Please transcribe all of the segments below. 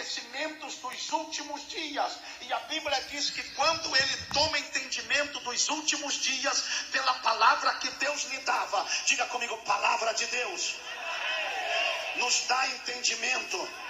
acontecimentos dos últimos dias. E a Bíblia diz que quando ele toma entendimento dos últimos dias, pela palavra que Deus lhe dava, diga comigo, palavra de Deus nos dá entendimento.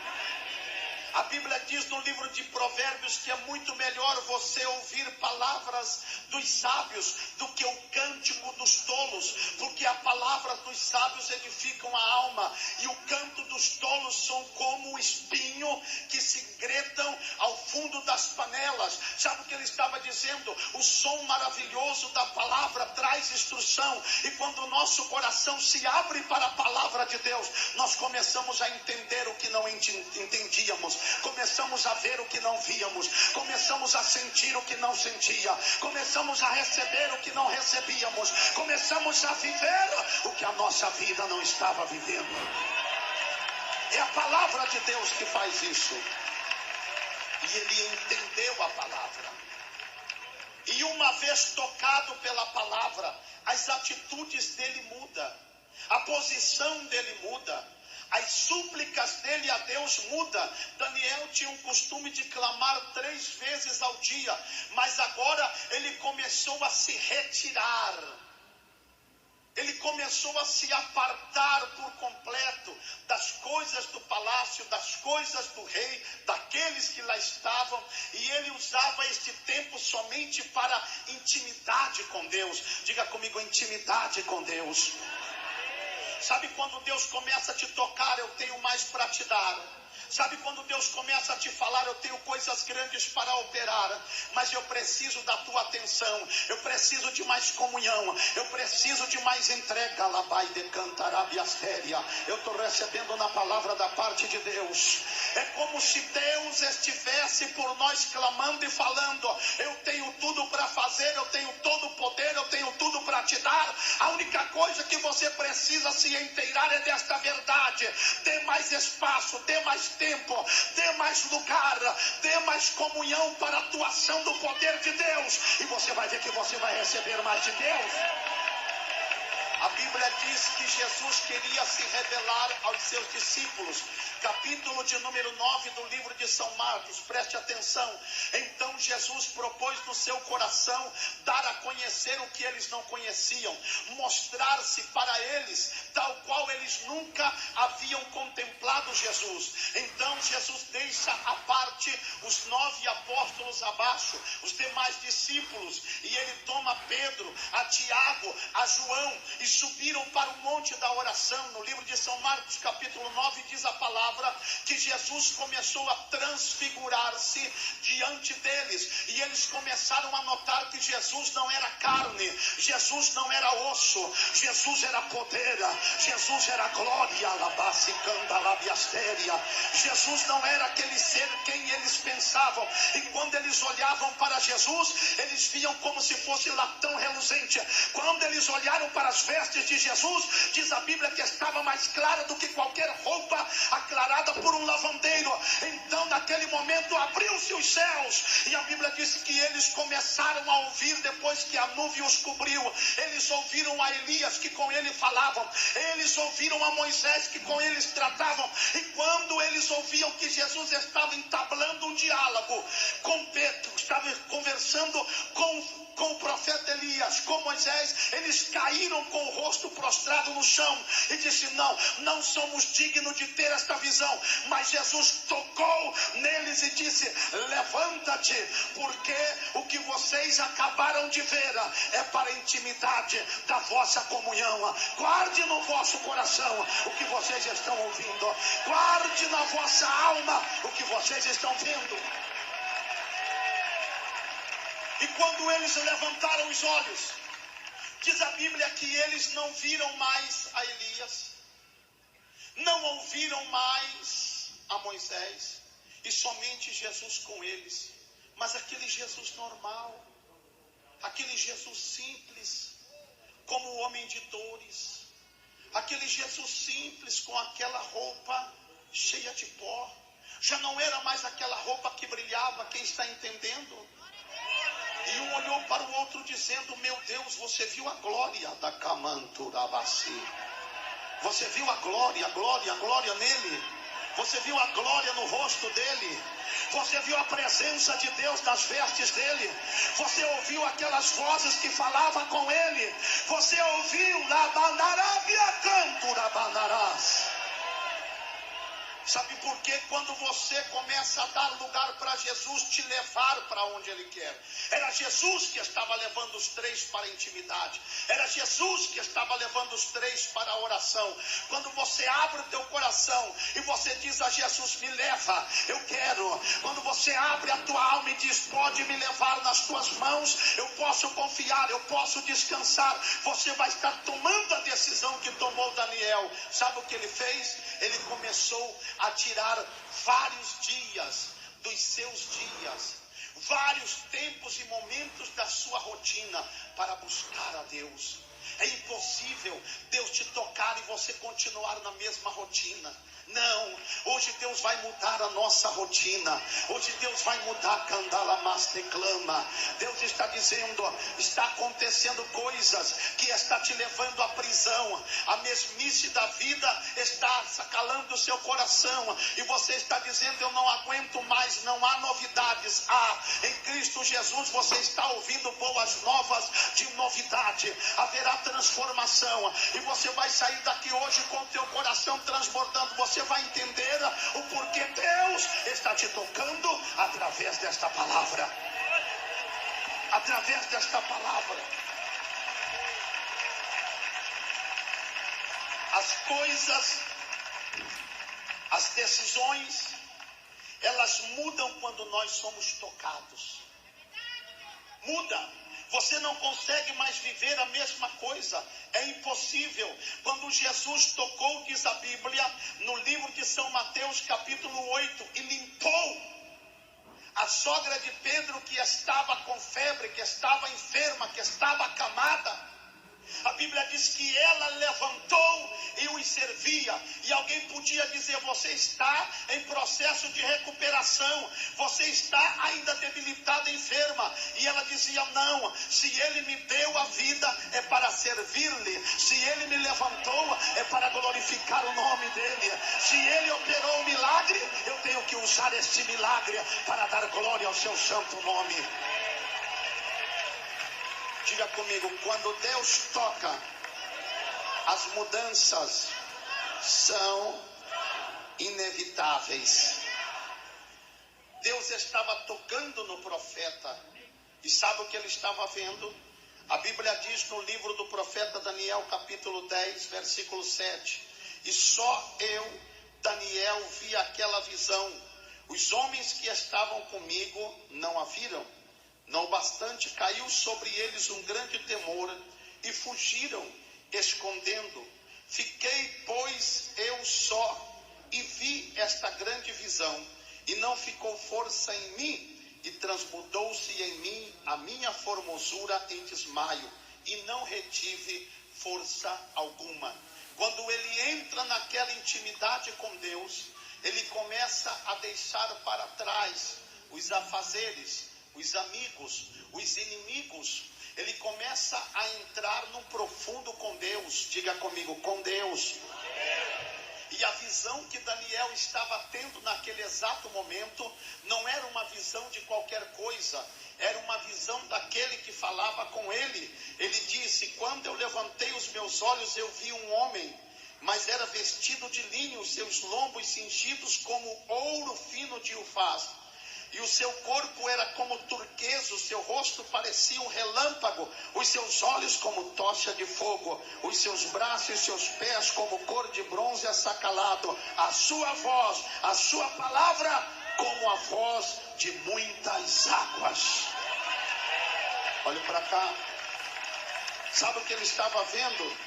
A Bíblia diz no livro de Provérbios que é muito melhor você ouvir palavras dos sábios do que o cântico dos tolos, porque a palavra dos sábios edificam a alma, e o canto dos tolos são como o espinho que se gretam ao fundo das panelas. Sabe o que ele estava dizendo? O som maravilhoso da palavra traz instrução, e quando o nosso coração se abre para a palavra de Deus, nós começamos a entender o que não entendíamos, começamos a ver o que não víamos, começamos a sentir o que não sentia, começamos a receber o que não recebíamos, começamos a viver o que a nossa vida não estava vivendo. É a palavra de Deus que faz isso. E ele entendeu a palavra. E uma vez tocado pela palavra, as atitudes dele mudam, a posição dele muda, as súplicas dele a Deus mudam. Daniel tinha um costume de clamar 3 vezes ao dia, mas agora ele começou a se retirar. Ele começou a se apartar por completo das coisas do palácio, das coisas do rei, daqueles que lá estavam, e ele usava este tempo somente para intimidade com Deus. Diga comigo, intimidade com Deus. Sabe quando Deus começa a te tocar, eu tenho mais para te dar. Sabe quando Deus começa a te falar, eu tenho coisas grandes para operar, mas eu preciso da tua atenção, eu preciso de mais comunhão, eu preciso de mais entrega. Eu estou recebendo na palavra da parte de Deus. É como se Deus estivesse por nós clamando e falando: eu tenho tudo para fazer, eu tenho todo o poder, eu tenho tudo para te dar. A única coisa que você precisa se inteirar é desta verdade. Dê mais espaço, dê mais tempo, dê mais lugar, dê mais comunhão para a atuação do poder de Deus, e você vai ver que você vai receber mais de Deus. A Bíblia diz que Jesus queria se revelar aos seus discípulos. Capítulo de número 9 do livro de São Marcos, preste atenção. Então Jesus propôs no seu coração dar a conhecer o que eles não conheciam, mostrar-se para eles tal qual eles nunca haviam contemplado Jesus. Então Jesus deixa à parte os 9 apóstolos abaixo, os demais discípulos, e ele toma Pedro, a Tiago, a João, e subiram para o monte da oração. No livro de São Marcos capítulo 9 diz a palavra que Jesus começou a transfigurar-se diante deles, e eles começaram a notar que Jesus não era carne, Jesus não era osso, Jesus era poder, Jesus era glória. Jesus não era aquele ser quem eles pensavam, e quando eles olhavam para Jesus, eles viam como se fosse latão reluzente. Quando eles olharam para as vestes de Jesus, diz a Bíblia que estava mais clara do que qualquer roupa aclarada por um lavandeiro. Então naquele momento abriu-se os céus, e a Bíblia diz que eles começaram a ouvir, depois que a nuvem os cobriu. Eles ouviram a Elias, que com ele falavam, eles ouviram a Moisés, que com eles tratavam, e quando eles ouviam que Jesus estava entablando um diálogo com Pedro, estava conversando com o profeta Elias, com Moisés, eles caíram com o rosto prostrado no chão e disse: não somos dignos de ter esta visão. Mas Jesus tocou neles e disse: levanta-te, porque o que vocês acabaram de ver é para a intimidade da vossa comunhão. Guarde no vosso coração o que vocês estão ouvindo, guarde na vossa alma o que vocês estão vendo. E quando eles levantaram os olhos, diz a Bíblia que eles não viram mais a Elias, não ouviram mais a Moisés, e somente Jesus com eles. Mas aquele Jesus normal, aquele Jesus simples, como o homem de dores, aquele Jesus simples com aquela roupa cheia de pó, já não era mais aquela roupa que brilhava. Quem está entendendo? E um olhou para o outro dizendo: meu Deus, você viu a glória da Camanturabassi? Você viu a glória nele? Você viu a glória no rosto dele? Você viu a presença de Deus nas vestes dele? Você ouviu aquelas vozes que falavam com ele? Você ouviu Labanarabia Cantura Banarás? Sabe por quê? Quando você começa a dar lugar para Jesus te levar para onde Ele quer. Era Jesus que estava levando os 3 para a intimidade. Era Jesus que estava levando os 3 para a oração. Quando você abre o teu coração e você diz a Jesus, me leva, eu quero. Quando você abre a tua alma e diz, pode me levar nas tuas mãos, eu posso confiar, eu posso descansar. Você vai estar tomando a decisão que tomou Daniel. Sabe o que ele fez? Ele começou a tirar vários dias dos seus dias, vários tempos e momentos da sua rotina para buscar a Deus. É impossível Deus te tocar e você continuar na mesma rotina. Não, hoje Deus vai mudar a nossa rotina. Hoje Deus vai mudar Candala Masteclama. Deus está dizendo, está acontecendo coisas que está te levando à prisão. A mesmice da vida está sacalando o seu coração. E você está dizendo, eu não aguento mais, não há novidades. Em Cristo Jesus você está ouvindo boas novas de novidade. Haverá transformação. E você vai sair daqui hoje com o teu coração transbordando. Você vai entender o porquê Deus está te tocando através desta palavra. Através desta palavra. As coisas, as decisões, elas mudam quando nós somos tocados. Muda. Você não consegue mais viver a mesma coisa. É impossível. Quando Jesus tocou, diz a Bíblia, no livro de São Mateus, capítulo 8, e limpou a sogra de Pedro, que estava com febre, que estava enferma, que estava acamada. A Bíblia diz que ela levantou e os servia. E alguém podia dizer, você está em processo de recuperação, você está ainda debilitada, enferma. E ela dizia, não, se Ele me deu a vida é para servir-lhe. Se Ele me levantou é para glorificar o nome dEle. Se Ele operou um milagre, eu tenho que usar este milagre para dar glória ao seu santo nome. Diga comigo, quando Deus toca, as mudanças são inevitáveis. Deus estava tocando no profeta. E sabe o que ele estava vendo? A Bíblia diz no livro do profeta Daniel, capítulo 10, versículo 7. E só eu, Daniel, vi aquela visão. Os homens que estavam comigo não a viram. Não bastante, caiu sobre eles um grande temor e fugiram, escondendo. Fiquei, pois, eu só e vi esta grande visão, e não ficou força em mim, e transmudou-se em mim a minha formosura em desmaio, e não retive força alguma. Quando ele entra naquela intimidade com Deus, ele começa a deixar para trás os afazeres, os amigos, os inimigos. Ele começa a entrar num profundo com Deus. Diga comigo, com Deus. E a visão que Daniel estava tendo naquele exato momento não era uma visão de qualquer coisa, era uma visão daquele que falava com ele. Ele disse, quando eu levantei os meus olhos eu vi um homem, mas era vestido de linho, seus lombos cingidos como ouro fino de ufaz. E o seu corpo era como turquesa, o seu rosto parecia um relâmpago, os seus olhos como tocha de fogo, os seus braços e seus pés como cor de bronze assacalado, a sua voz, a sua palavra como a voz de muitas águas. Olhe para cá. Sabe o que ele estava vendo?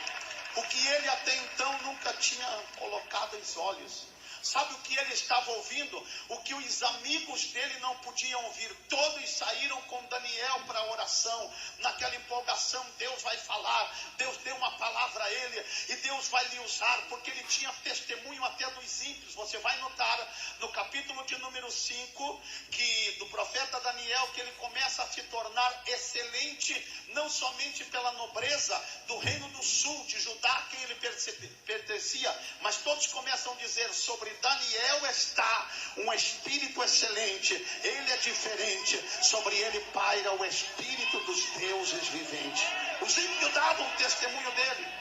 O que ele até então nunca tinha colocado os olhos. Sabe o que ele estava ouvindo? O que os amigos dele não podiam ouvir. Todos saíram com Daniel para a oração. Naquela empolgação, Deus vai falar. Deus deu uma palavra a ele e Deus vai lhe usar, porque ele tinha testemunho até dos ímpios. Você vai notar no capítulo de número 5 que do profeta Daniel, que ele começa a se tornar excelente, não somente pela nobreza do reino do sul de Judá, a quem ele pertencia, mas todos começam a dizer, sobre Daniel está um espírito excelente, ele é diferente, sobre ele paira o espírito dos deuses viventes. Os ímpios davam testemunho dele.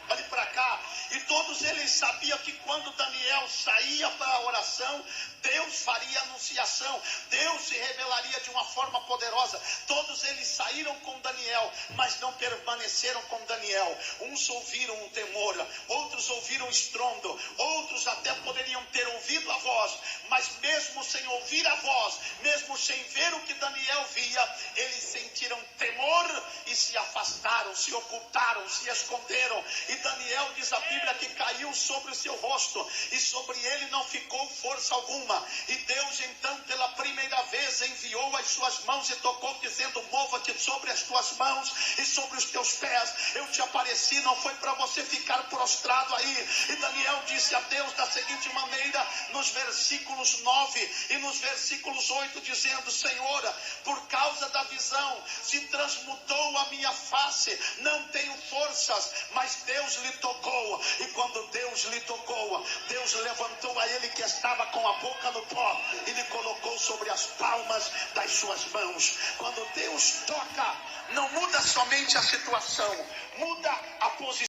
Olhe para cá, e todos eles sabiam que quando Daniel saía para a oração, Deus faria anunciação, Deus se revelaria de uma forma poderosa. Todos eles saíram com Daniel, mas não permaneceram com Daniel. Uns ouviram um temor, outros ouviram estrondo, outros até poderiam ter ouvido a voz, mas mesmo sem ouvir a voz, mesmo sem ver o que Daniel via, eles sentiram temor e se afastaram, se ocultaram, se esconderam. E Daniel, diz a Bíblia, que caiu sobre o seu rosto e sobre ele não ficou força alguma. E Deus então pela primeira vez enviou as suas mãos e tocou, dizendo: mova-te sobre as tuas mãos e sobre os teus pés. Eu te apareci, não foi para você ficar prostrado aí. E Daniel disse a Deus da seguinte maneira, nos versículos 9 e nos versículos 8, dizendo: Senhor, por causa da visão se transmudou a minha face, não tenho forças, mas Deus lhe tocou. E quando Deus lhe tocou, Deus levantou a ele que estava com a boca no pó e lhe colocou sobre as palmas das suas mãos. Quando Deus toca, não muda somente a situação, muda a posição.